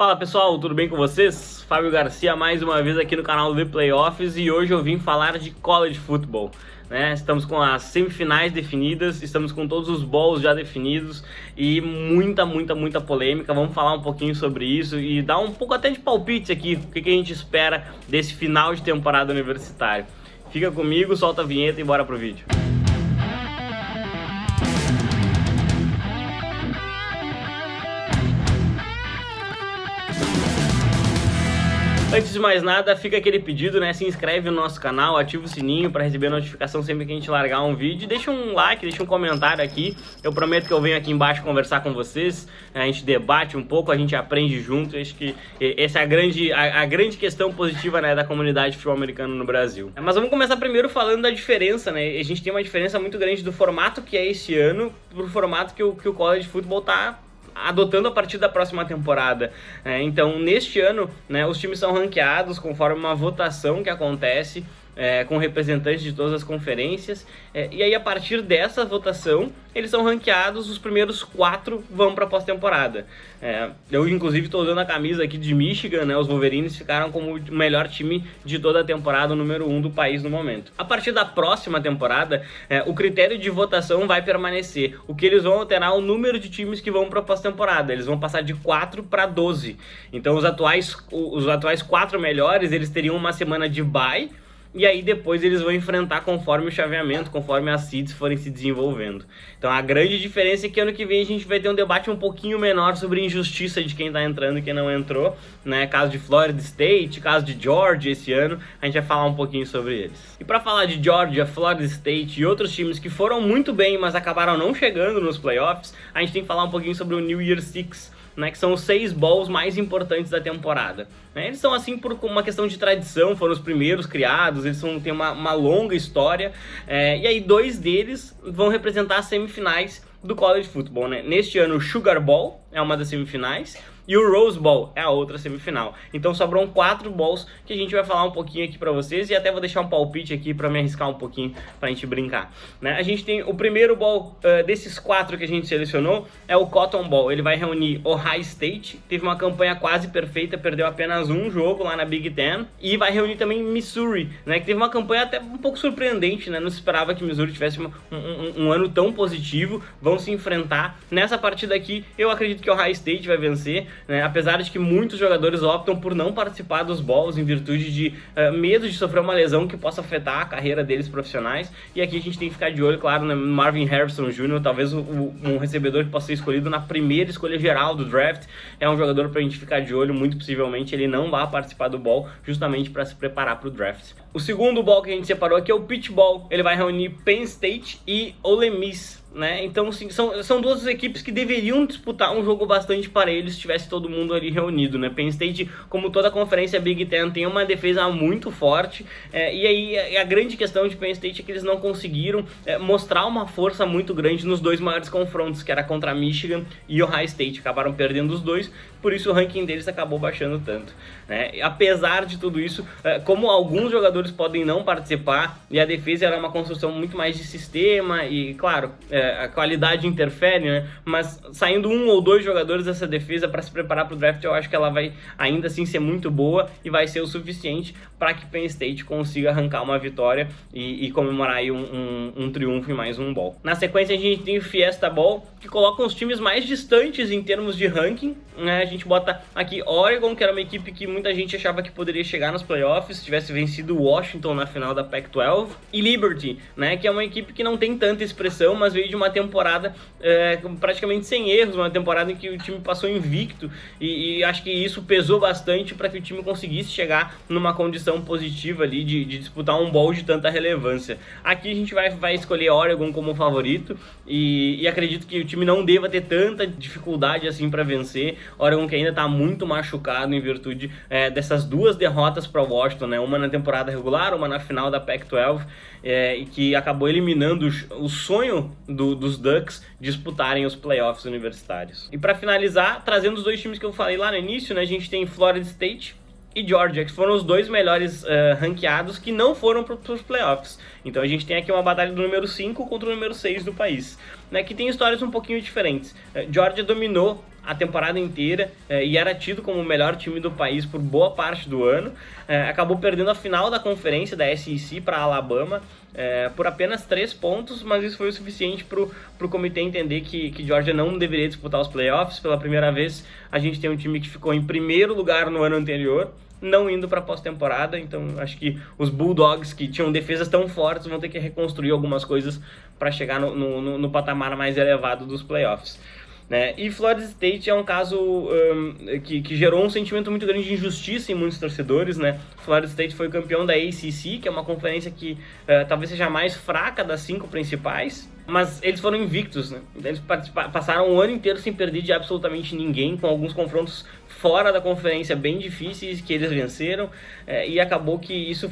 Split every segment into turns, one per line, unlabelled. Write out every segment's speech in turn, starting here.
Fala pessoal, tudo bem com vocês? Fábio Garcia mais uma vez aqui no canal do The Playoffs e hoje eu vim falar de college football, né? Estamos com as semifinais definidas, estamos com todos os bowls já definidos e muita polêmica. Vamos falar um pouquinho sobre isso e dar um pouco até de palpite aqui, o que a gente espera desse final de temporada universitária. Fica comigo, solta a vinheta e bora pro vídeo. Antes de mais nada, fica aquele pedido, né? Se inscreve no nosso canal, ativa o sininho para receber a notificação sempre que a gente largar um vídeo. Deixa um like, deixa um comentário aqui. Eu prometo que eu venho aqui embaixo conversar com vocês. A gente debate um pouco, a gente aprende junto. Acho que essa é a grande questão positiva, né, da comunidade de futebol americano no Brasil. Mas vamos começar primeiro falando da diferença, né? A gente tem uma diferença muito grande do formato que é esse ano pro formato que o college football tá adotando a partir da próxima temporada. Então, neste ano, né, os times são ranqueados conforme uma votação que acontece com representantes de todas as conferências, e aí a partir dessa votação eles são ranqueados, os primeiros 4 vão para a pós-temporada. Eu inclusive estou usando a camisa aqui de Michigan, né? Os Wolverines ficaram como o melhor time de toda a temporada, o número 1 do país no momento. A partir da próxima temporada, o critério de votação vai permanecer. O que eles vão alterar é o número de times que vão para a pós-temporada. Eles vão passar de 4 para 12. Então os atuais 4 melhores, eles teriam uma semana de bye, e aí depois eles vão enfrentar conforme o chaveamento, conforme as seeds forem se desenvolvendo. Então a grande diferença é que ano que vem a gente vai ter um debate um pouquinho menor sobre injustiça de quem tá entrando e quem não entrou, né? Caso de Florida State, caso de Georgia esse ano, a gente vai falar um pouquinho sobre eles. E para falar de Georgia, Florida State e outros times que foram muito bem, mas acabaram não chegando nos playoffs, a gente tem que falar um pouquinho sobre o New Year's Six, né, que são os 6 bowls mais importantes da temporada. Eles são assim por uma questão de tradição, foram os primeiros criados, eles têm uma longa história, e aí 2 deles vão representar as semifinais do college football, né? Neste ano o Sugar Bowl é uma das semifinais e o Rose Bowl é a outra semifinal. Então sobram 4 bowls que a gente vai falar um pouquinho aqui pra vocês, e até vou deixar um palpite aqui pra me arriscar um pouquinho pra gente brincar, né? A gente tem o primeiro bowl desses 4 que a gente selecionou, é o Cotton Bowl. Ele vai reunir Ohio State, teve uma campanha quase perfeita, perdeu apenas um jogo lá na Big Ten, e vai reunir também Missouri, né, que teve uma campanha até um pouco surpreendente, né? Não se esperava que Missouri tivesse um ano tão positivo. Vão se enfrentar nessa partida aqui. Eu acredito que o Ohio State vai vencer, né? Apesar de que muitos jogadores optam por não participar dos bowls em virtude de medo de sofrer uma lesão que possa afetar a carreira deles profissionais. E aqui a gente tem que ficar de olho, claro, né? Marvin Harrison Jr., talvez um recebedor que possa ser escolhido na primeira escolha geral do draft. É um jogador pra gente ficar de olho, muito possivelmente ele não vai participar do bowl, justamente para se preparar para o draft. O segundo bowl que a gente separou aqui é o Peach Bowl. Ele vai reunir Penn State e Ole Miss, né? Então assim, são 2 equipes que deveriam disputar um jogo bastante parelho se tivesse todo mundo ali reunido, né? Penn State, como toda a conferência Big Ten, tem uma defesa muito forte, e aí a grande questão de Penn State é que eles não conseguiram mostrar uma força muito grande nos 2 maiores confrontos, que era contra Michigan e Ohio State. Acabaram perdendo os 2, por isso o ranking deles acabou baixando tanto, né? Apesar de tudo isso, como alguns jogadores podem não participar e a defesa era uma construção muito mais de sistema, e claro, a qualidade interfere, né? Mas saindo 1 ou 2 jogadores dessa defesa para se preparar para o draft, eu acho que ela vai ainda assim ser muito boa e vai ser o suficiente para que Penn State consiga arrancar uma vitória e comemorar aí um triunfo em mais um bowl. Na sequência a gente tem o Fiesta Bowl, que coloca os times mais distantes em termos de ranking, né? A gente bota aqui Oregon, que era uma equipe que muita gente achava que poderia chegar nos playoffs se tivesse vencido Washington na final da Pac-12, e Liberty, né, que é uma equipe que não tem tanta expressão, mas veio de uma temporada praticamente sem erros, uma temporada em que o time passou invicto, e acho que isso pesou bastante para que o time conseguisse chegar numa condição positiva ali de disputar um bowl de tanta relevância. Aqui a gente vai escolher Oregon como favorito, e acredito que o time não deva ter tanta dificuldade assim para vencer. Oregon que ainda está muito machucado em virtude dessas 2 derrotas para Washington, né? Uma na temporada regular, uma na final da Pac-12, e que acabou eliminando o sonho dos Ducks disputarem os playoffs universitários. E para finalizar, trazendo os 2 times que eu falei lá no início, né? A gente tem Florida State e Georgia, que foram os 2 melhores ranqueados que não foram para os playoffs. Então a gente tem aqui uma batalha do número 5 contra o número 6 do país, né, que tem histórias um pouquinho diferentes. Georgia dominou a temporada inteira e era tido como o melhor time do país por boa parte do ano. Acabou perdendo a final da conferência da SEC para Alabama por apenas 3 pontos, mas isso foi o suficiente para o comitê entender que Georgia não deveria disputar os playoffs. Pela primeira vez a gente tem um time que ficou em primeiro lugar no ano anterior, não indo para pós-temporada. Então acho que os Bulldogs, que tinham defesas tão fortes, vão ter que reconstruir algumas coisas para chegar no patamar mais elevado dos playoffs, né? E Florida State é um caso que gerou um sentimento muito grande de injustiça em muitos torcedores, né? Florida State foi campeão da ACC, que é uma conferência que talvez seja a mais fraca das 5 principais, mas eles foram invictos, né? Eles passaram o ano inteiro sem perder de absolutamente ninguém, com alguns confrontos fora da conferência bem difíceis que eles venceram, e acabou que isso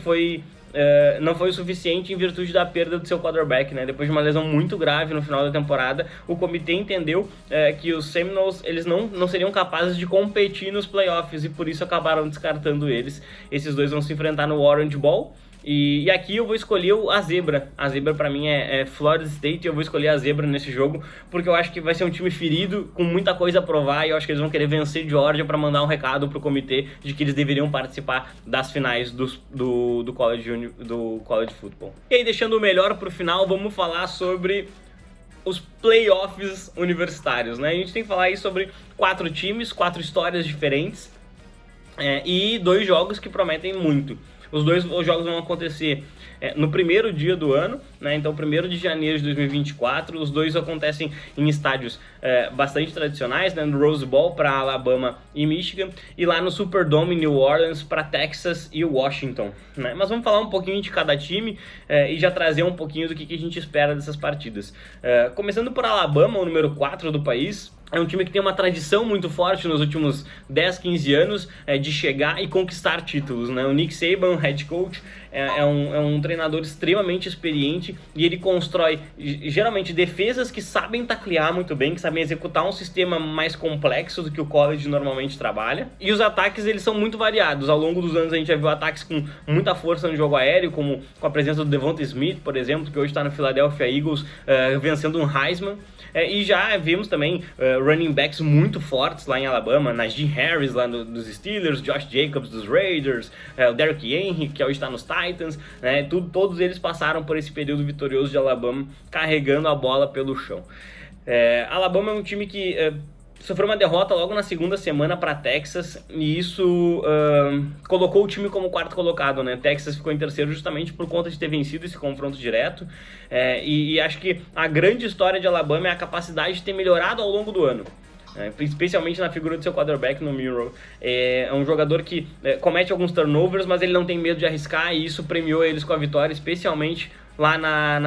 não foi o suficiente em virtude da perda do seu quarterback, né? Depois de uma lesão muito grave no final da temporada, o comitê entendeu que os Seminoles eles não seriam capazes de competir nos playoffs e por isso acabaram descartando eles. Esses dois vão se enfrentar no Orange Bowl. E aqui eu vou escolher a zebra. A zebra pra mim é Florida State, e eu vou escolher a zebra nesse jogo, porque eu acho que vai ser um time ferido, com muita coisa a provar, e eu acho que eles vão querer vencer Georgia para mandar um recado pro comitê de que eles deveriam participar das finais do college football. E aí, deixando o melhor pro final, vamos falar sobre os playoffs universitários, né? A gente tem que falar aí sobre 4 times, 4 histórias diferentes, e 2 jogos que prometem muito. Os jogos vão acontecer no primeiro dia do ano, né? Então 1º de janeiro de 2024, os dois acontecem em estádios bastante tradicionais, né? No Rose Bowl para Alabama e Michigan, e lá no Superdome em New Orleans para Texas e Washington, né? Mas vamos falar um pouquinho de cada time e já trazer um pouquinho do que a gente espera dessas partidas. Começando por Alabama, o número 4 do país. É um time que tem uma tradição muito forte nos últimos 10, 15 anos de chegar e conquistar títulos, né? O Nick Saban, head coach, é um treinador extremamente experiente, e ele constrói geralmente defesas que sabem taclear muito bem, que sabem executar um sistema mais complexo do que o college normalmente trabalha. E os ataques, eles são muito variados. Ao longo dos anos a gente já viu ataques com muita força no jogo aéreo, como com a presença do Devonta Smith, por exemplo, que hoje está no Philadelphia Eagles, vencendo um Heisman. E já vimos também running backs muito fortes lá em Alabama, Najee Harris lá dos Steelers, Josh Jacobs dos Raiders, o Derrick Henry, que hoje está nos Titans, né? Todos eles passaram por esse período vitorioso de Alabama, carregando a bola pelo chão. Alabama é um time que sofreu uma derrota logo na segunda semana para Texas, e isso colocou o time como 4º colocado, né? Texas ficou em terceiro justamente por conta de ter vencido esse confronto direto, e acho que a grande história de Alabama é a capacidade de ter melhorado ao longo do ano, especialmente na figura do seu quarterback, no Murrow. É um jogador que comete alguns turnovers, mas ele não tem medo de arriscar, e isso premiou eles com a vitória, especialmente lá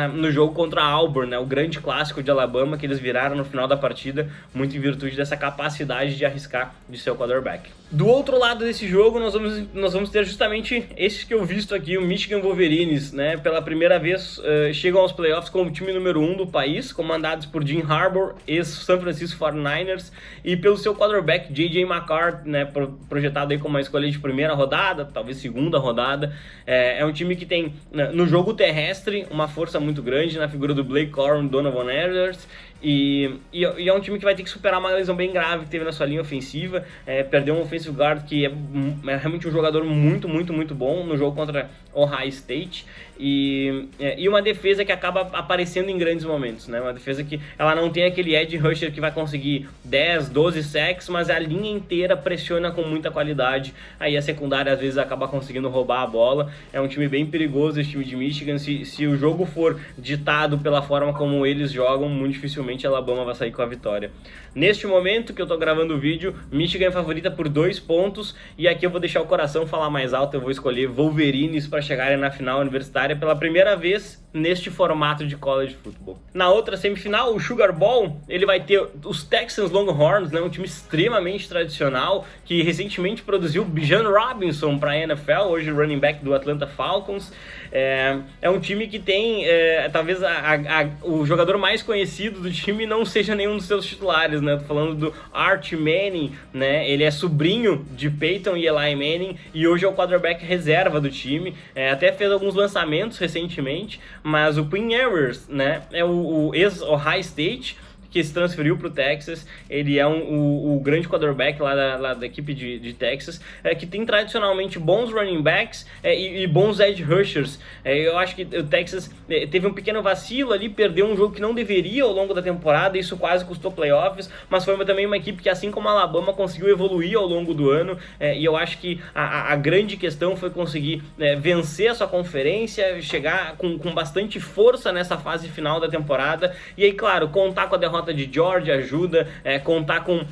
no jogo contra a Auburn, né? O grande clássico de Alabama, que eles viraram no final da partida, muito em virtude dessa capacidade de arriscar de seu quarterback. Do outro lado desse jogo, nós vamos ter justamente esse que eu visto aqui, o Michigan Wolverines, né? Pela primeira vez chegam aos playoffs como time número 1 do país, comandados por Jim Harbaugh, ex-San Francisco 49ers, e pelo seu quarterback J.J. McCarthy, né? Projetado aí como uma escolha de primeira rodada, talvez segunda rodada. É um time que tem, no jogo terrestre, uma força muito grande na figura do Blake Corum e Donovan Edwards, e é um time que vai ter que superar uma lesão bem grave que teve na sua linha ofensiva. Perdeu um offensive guard que é realmente um jogador muito, muito, muito bom no jogo contra Ohio State, e uma defesa que acaba aparecendo em grandes momentos, né? Uma defesa que ela não tem aquele edge rusher que vai conseguir 10, 12 sacks, mas a linha inteira pressiona com muita qualidade. Aí a secundária às vezes acaba conseguindo roubar a bola. É um time bem perigoso, esse time de Michigan. Se o jogo for ditado pela forma como eles jogam, muito dificilmente Alabama vai sair com a vitória. Neste momento que eu tô gravando o vídeo, Michigan é favorita por 2 pontos, e aqui eu vou deixar o coração falar mais alto. Eu vou escolher Wolverines para chegarem na final universitária pela primeira vez neste formato de college football. Na outra semifinal, o Sugar Bowl, ele vai ter os Texans Longhorns, né, um time extremamente tradicional, que recentemente produziu Bijan Robinson para a NFL, hoje running back do Atlanta Falcons. É um time que tem, talvez o jogador mais conhecido do time não seja nenhum dos seus titulares, né? Tô falando do Arch Manning, né? Ele é sobrinho de Peyton e Eli Manning, e hoje é o quarterback reserva do time. Até fez alguns lançamentos recentemente, mas o Quinn Ewers, né, é o ex-Ohio State, que se transferiu para o Texas, ele é o grande quarterback lá da equipe de Texas, que tem tradicionalmente bons running backs e bons edge rushers. Eu acho que o Texas teve um pequeno vacilo ali, perdeu um jogo que não deveria ao longo da temporada, isso quase custou playoffs, mas foi também uma equipe que, assim como a Alabama, conseguiu evoluir ao longo do ano, e eu acho que a grande questão foi conseguir vencer a sua conferência, chegar com bastante força nessa fase final da temporada, e aí, claro, contar com a derrota de Georgia ajuda, contar com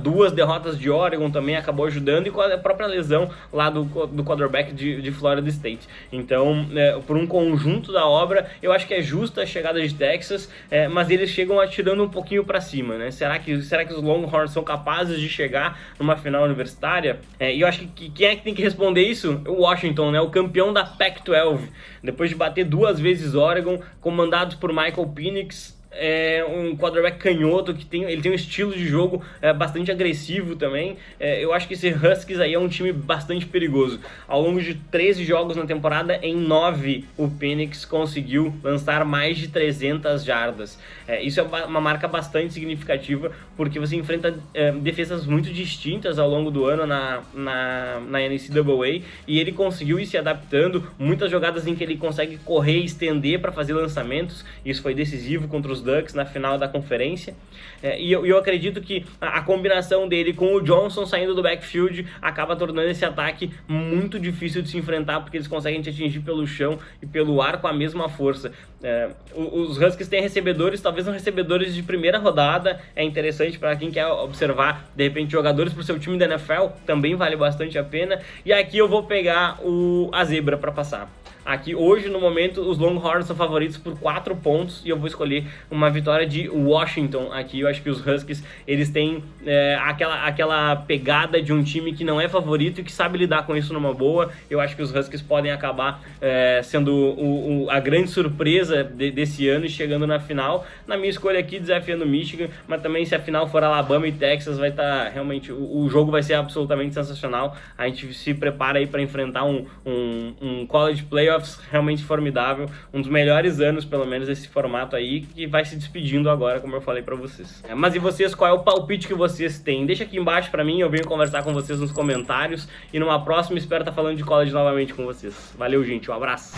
2 derrotas de Oregon também acabou ajudando, e com a própria lesão lá do quarterback de Florida State. Então, por um conjunto da obra, eu acho que é justa a chegada de Texas, mas eles chegam atirando um pouquinho para cima, né? Será que os Longhorns são capazes de chegar numa final universitária? E eu acho que quem é que tem que responder isso? O Washington, né? O campeão da Pac-12. Depois de bater 2 vezes Oregon, comandados por Michael Penix, um quarterback canhoto que ele tem um estilo de jogo bastante agressivo também. Eu acho que esse Huskies aí é um time bastante perigoso. Ao longo de 13 jogos na temporada, em 9 o Penix conseguiu lançar mais de 300 jardas. Isso é uma marca bastante significativa, porque você enfrenta defesas muito distintas ao longo do ano na NCAA, e ele conseguiu ir se adaptando. Muitas jogadas em que ele consegue correr e estender para fazer lançamentos, isso foi decisivo contra os Ducks na final da conferência, e eu acredito que a combinação dele com o Johnson saindo do backfield acaba tornando esse ataque muito difícil de se enfrentar, porque eles conseguem te atingir pelo chão e pelo ar com a mesma força. Os Huskies têm recebedores, talvez não recebedores de primeira rodada, é interessante para quem quer observar, de repente, jogadores para o seu time da NFL, também vale bastante a pena, e aqui eu vou pegar a zebra para passar. Aqui, hoje, no momento, os Longhorns são favoritos por 4 pontos, e eu vou escolher uma vitória de Washington aqui. Eu acho que os Huskies, eles têm aquela pegada de um time que não é favorito e que sabe lidar com isso numa boa. Eu acho que os Huskies podem acabar sendo a grande surpresa desse ano e chegando na final. Na minha escolha aqui, desafiando Michigan, mas também se a final for Alabama e Texas, vai estar realmente... O jogo vai ser absolutamente sensacional. A gente se prepara aí para enfrentar um college playoff realmente formidável, um dos melhores anos, pelo menos, desse formato aí, que vai se despedindo agora, como eu falei pra vocês. Mas e vocês, qual é o palpite que vocês têm? Deixa aqui embaixo pra mim, eu venho conversar com vocês nos comentários, e numa próxima espero estar falando de college novamente com vocês. Valeu, gente, um abraço!